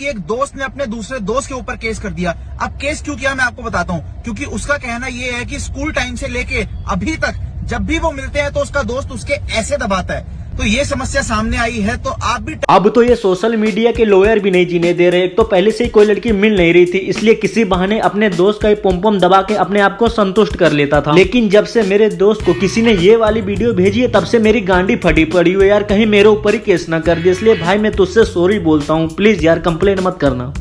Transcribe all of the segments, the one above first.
कि एक दोस्त ने अपने दूसरे दोस्त के ऊपर केस कर दिया। अब केस क्यों किया मैं आपको बताता हूँ, क्योंकि उसका कहना ये है कि स्कूल टाइम से लेके अभी तक जब भी वो मिलते हैं तो उसका दोस्त उसके ऐसे दबाता है। तो ये समस्या सामने आई है, तो आप भी अब तो ये सोशल मीडिया के लॉयर भी नहीं जीने दे रहे। एक तो पहले से ही कोई लड़की मिल नहीं रही थी, इसलिए किसी बहाने अपने दोस्त का पोम दबा के अपने आप को संतुष्ट कर लेता था। लेकिन जब से मेरे दोस्त को किसी ने ये वाली वीडियो भेजी है तब से मेरी गांडी फटी पड़ी हुई यार, कहीं मेरे ऊपर ही केस ना कर दे। इसलिए भाई मैं तुझसे सॉरी बोलता हूँ, प्लीज यार कंप्लेन मत करना।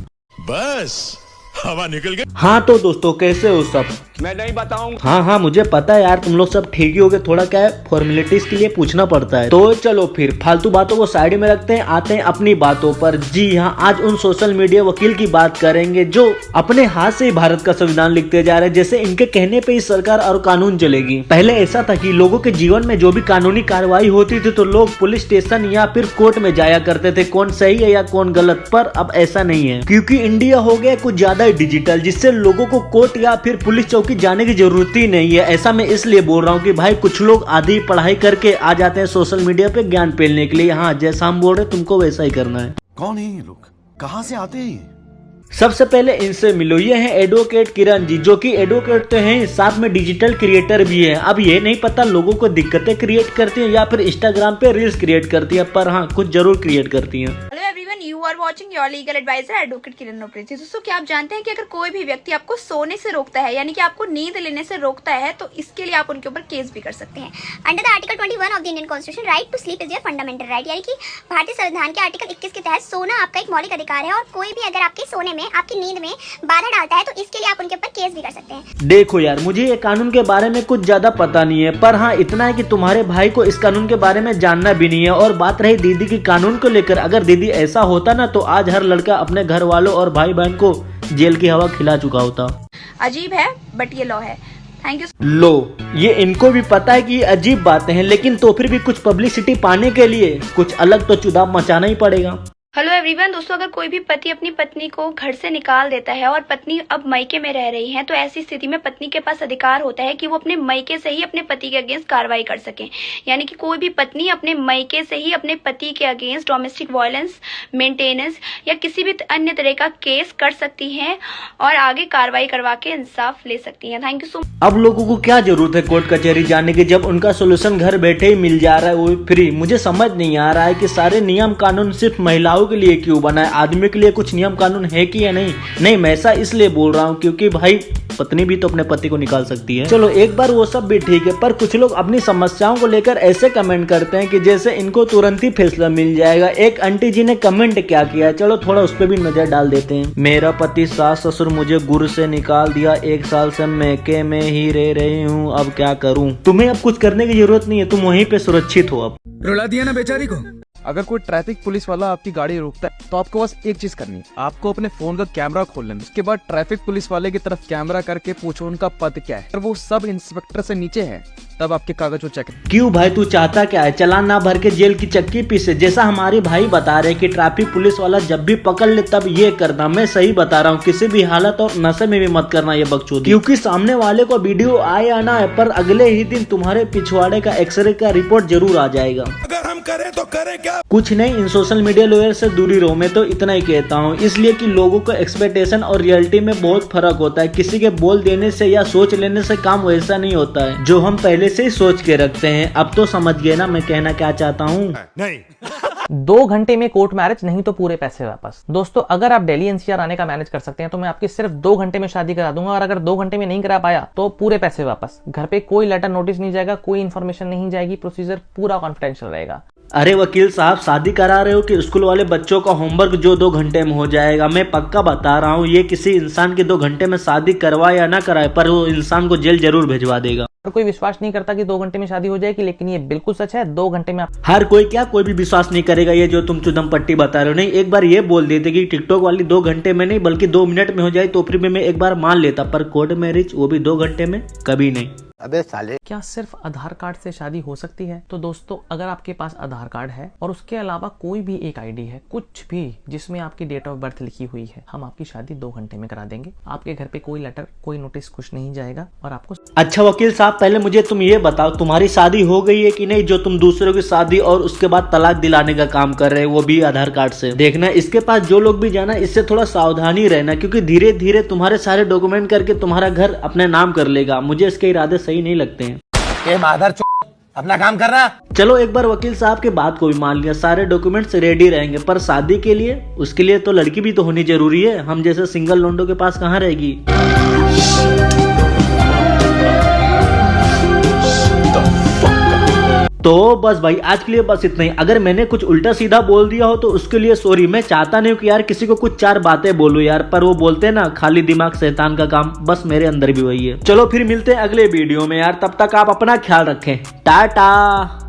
बस हवा निकल गई। हाँ तो दोस्तों कैसे हो सब? मैं नहीं बताऊं। हाँ मुझे पता है यार, तुम लोग सब ठीक ही हो गए। थोड़ा क्या है फॉर्मेलिटीज के लिए पूछना पड़ता है। तो चलो फिर फालतू बातों को साइड में रखते हैं, आते हैं अपनी बातों पर। जी हाँ, आज उन सोशल मीडिया वकील की बात करेंगे जो अपने हाथ से ही भारत का संविधान लिखते जा रहे हैं, जैसे इनके कहने पे ही सरकार और कानून चलेगी। पहले ऐसा था कि लोगों के जीवन में जो भी कानूनी कार्रवाई होती थी तो लोग पुलिस स्टेशन या फिर कोर्ट में जाया करते थे, कौन सही है या कौन गलत। पर अब ऐसा नहीं है, क्योंकि इंडिया हो गया कुछ ज्यादा डिजिटल, जिससे लोगों को कोर्ट या फिर पुलिस चौकी जाने की जरूरत ही नहीं है। ऐसा मैं इसलिए बोल रहा हूँ कि भाई कुछ लोग आधी पढ़ाई करके आ जाते हैं सोशल मीडिया पे ज्ञान फैलने के लिए। हाँ जैसा हम बोल रहे तुमको वैसा ही करना है। कौन है ये लोग, कहाँ से आते हैं? सबसे पहले इनसे मिलो, ये है एडवोकेट किरण जी, जो कि एडवोकेट तो हैं साथ में डिजिटल क्रिएटर भी है। अब ये नहीं पता लोगों को दिक्कतें क्रिएट करती हैं या फिर इंस्टाग्राम पे रील्स क्रिएट करती है, पर हाँ कुछ जरूर क्रिएट करती हैं। You are watching your legal advisor advocate Kiran ओप्रेजी। दोस्तों क्या आप जानते हैं कि अगर कोई भी व्यक्ति आपको सोने से रोकता है, यानी कि आपको नींद लेने से रोकता है, तो इसके लिए आप उनके ऊपर केस भी कर सकते हैं। Under the article 21 of the Indian constitution, right to sleep is your fundamental right, यानी कि भारतीय संविधान के आर्टिकल 21 के तहत सोना आपका एक मौलिक अधिकार है और कोई भी अगर आपके सोने में, आपकी नींद में बाधा डालता है तो इसके लिए आप उनके ऊपर केस भी कर सकते हैं। देखो यार, मुझे ये कानून के बारे में कुछ ज्यादा पता नहीं है, पर हाँ इतना है कि तुम्हारे भाई को इस कानून के बारे में जानना भी नहीं है। और बात रही दीदी की कानून को लेकर, अगर दीदी ऐसा होता ना तो आज हर लड़का अपने घर वालों और भाई बहन को जेल की हवा खिला चुका होता। अजीब है बट ये लॉ है। Thank you. लो, ये इनको भी पता है कि ये अजीब बातें हैं, लेकिन तो फिर भी कुछ पब्लिसिटी पाने के लिए कुछ अलग तो चुदाव मचाना ही पड़ेगा। Hello everyone. दोस्तों अगर कोई भी पति अपनी पत्नी को घर से निकाल देता है और पत्नी अब मायके में रह रही है, तो ऐसी स्थिति में पत्नी के पास अधिकार होता है कि वो अपने मायके से ही अपने पति के अगेंस्ट कार्रवाई कर सके। यानी कि कोई भी पत्नी अपने मायके से ही अपने पति के अगेंस्ट डोमेस्टिक वायलेंस, मेंटेनेंस या किसी भी अन्य तरह का केस कर सकती है और आगे कार्रवाई करवा के इंसाफ ले सकती है। Thank you so much. अब लोगों को क्या जरूरत है कोर्ट कचहरी जाने की, जब उनका सोल्यूशन घर बैठे ही मिल जा रहा है, वो फ्री। मुझे समझ नहीं आ रहा है कि सारे नियम कानून सिर्फ महिलाओं के लिए क्यों बना है, आदमी के लिए कुछ नियम कानून है कि या नहीं। मैं ऐसा इसलिए बोल रहा हूँ क्योंकि भाई पत्नी भी तो अपने पति को निकाल सकती है। चलो एक बार वो सब भी ठीक है, पर कुछ लोग अपनी समस्याओं को लेकर ऐसे कमेंट करते हैं कि जैसे इनको तुरंत ही फैसला मिल जाएगा। एक आंटी जी ने कमेंट क्या किया है, चलो थोड़ा उस पर भी नजर डाल देते हैं। मेरा पति सास ससुर मुझे गुरु से निकाल दिया, 1 साल से मैके में ही रह रही हूँ, अब क्या करूँ। तुम्हें अब कुछ करने की जरूरत नहीं है, तुम वहीं पे सुरक्षित हो। अब रुला दिया ना बेचारी को। अगर कोई ट्रैफिक पुलिस वाला आपकी गाड़ी रोकता है तो आपको बस एक चीज करनी है, आपको अपने फोन का कैमरा खोल लेना। उसके बाद ट्रैफिक पुलिस वाले की तरफ कैमरा करके पूछो उनका पद क्या है। अगर वो सब इंस्पेक्टर से नीचे है तब आपके कागज को चेक। क्यों भाई, तू चाहता क्या है? चालान ना भर के जेल की चक्की पीसे, जैसा हमारे भाई बता रहे कि ट्रैफिक पुलिस वाला जब भी पकड़ ले तब ये करना। मैं सही बता रहा हूँ, किसी भी हालत और नशे में भी मत करना ये बकचोदी, क्योंकि सामने वाले को वीडियो आए या ना आए पर अगले ही दिन तुम्हारे पिछवाड़े का एक्सरे का रिपोर्ट जरूर आ जाएगा। अगर हम करें तो करें क्या? कुछ नहीं, इन सोशल मीडिया लॉयर से दूरी रहो, मैं तो इतना ही कहता हूँ। इसलिए कि लोगों को एक्सपेक्टेशन और रियलिटी में बहुत फर्क होता है। किसी के बोल देने से या सोच लेने से काम वैसा नहीं होता है जो हम पहले से ही सोच के रखते हैं। अब तो समझ गए ना मैं कहना क्या चाहता हूँ? नहीं 2 घंटे में कोर्ट मैरिज, नहीं तो पूरे पैसे वापस। दोस्तों अगर आप दिल्ली एनसीआर आने का मैनेज कर सकते हैं तो मैं आपकी सिर्फ 2 घंटे में शादी करा दूंगा, और अगर 2 घंटे में नहीं करा पाया तो पूरे पैसे वापस। घर पे कोई लेटर नोटिस नहीं जाएगा, कोई इन्फॉर्मेशन नहीं जाएगी, प्रोसीजर पूरा कॉन्फिडेंशियल रहेगा। अरे वकील साहब, शादी करा रहे हो कि स्कूल वाले बच्चों का होमवर्क जो 2 घंटे में हो जाएगा? मैं पक्का बता रहा हूँ, ये किसी इंसान की 2 घंटे में शादी करवाए या ना कराए, पर वो इंसान को जेल जरूर भिजवा देगा। और कोई विश्वास नहीं करता कि 2 घंटे में शादी हो जाएगी, लेकिन ये बिल्कुल सच है। 2 घंटे में हर कोई क्या, कोई भी विश्वास नहीं करेगा ये जो तुम चुदम पट्टी बता रहे हो। नहीं, एक बार ये बोल देते कि टिकटॉक वाली 2 घंटे में नहीं बल्कि 2 मिनट में हो जाए तो फिर भी मैं एक बार मान लेता, पर कोर्ट मैरिज वो भी 2 घंटे में कभी नहीं। अबे साले। क्या सिर्फ आधार कार्ड से शादी हो सकती है? तो दोस्तों, अगर आपके पास आधार कार्ड है और उसके अलावा कोई भी एक आईडी है, कुछ भी जिसमें आपकी डेट ऑफ बर्थ लिखी हुई है, हम आपकी शादी 2 घंटे में करा देंगे। आपके घर पे कोई लेटर, कोई नोटिस कुछ नहीं जाएगा और आपको। अच्छा वकील साहब, पहले मुझे तुम ये बताओ, तुम्हारी शादी हो गई है कि नहीं, जो तुम दूसरों की शादी और उसके बाद तलाक दिलाने का काम कर रहे हो, वो भी आधार कार्ड से? देखना इसके पास जो लोग भी जाना, इससे थोड़ा सावधानी रहना, क्योंकि धीरे धीरे तुम्हारे सारे डॉक्यूमेंट करके तुम्हारा घर अपने नाम कर लेगा। मुझे इसके इरादे सही नहीं लगते हैं। अपना काम कर रहा। चलो एक बार वकील साहब की बात को भी मान लिया, सारे डॉक्यूमेंट्स रेडी रहेंगे, पर शादी के लिए, उसके लिए तो लड़की भी तो होनी जरूरी है। हम जैसे सिंगल लोंडो के पास कहाँ रहेगी? तो बस भाई आज के लिए बस इतना ही। अगर मैंने कुछ उल्टा सीधा बोल दिया हो तो उसके लिए सॉरी। मैं चाहता नहीं हूँ कि यार किसी को कुछ 4 बातें बोलूं यार, पर वो बोलते हैं ना, खाली दिमाग शैतान का काम, बस मेरे अंदर भी वही है। चलो फिर मिलते हैं अगले वीडियो में यार, तब तक आप अपना ख्याल रखें। टाटा।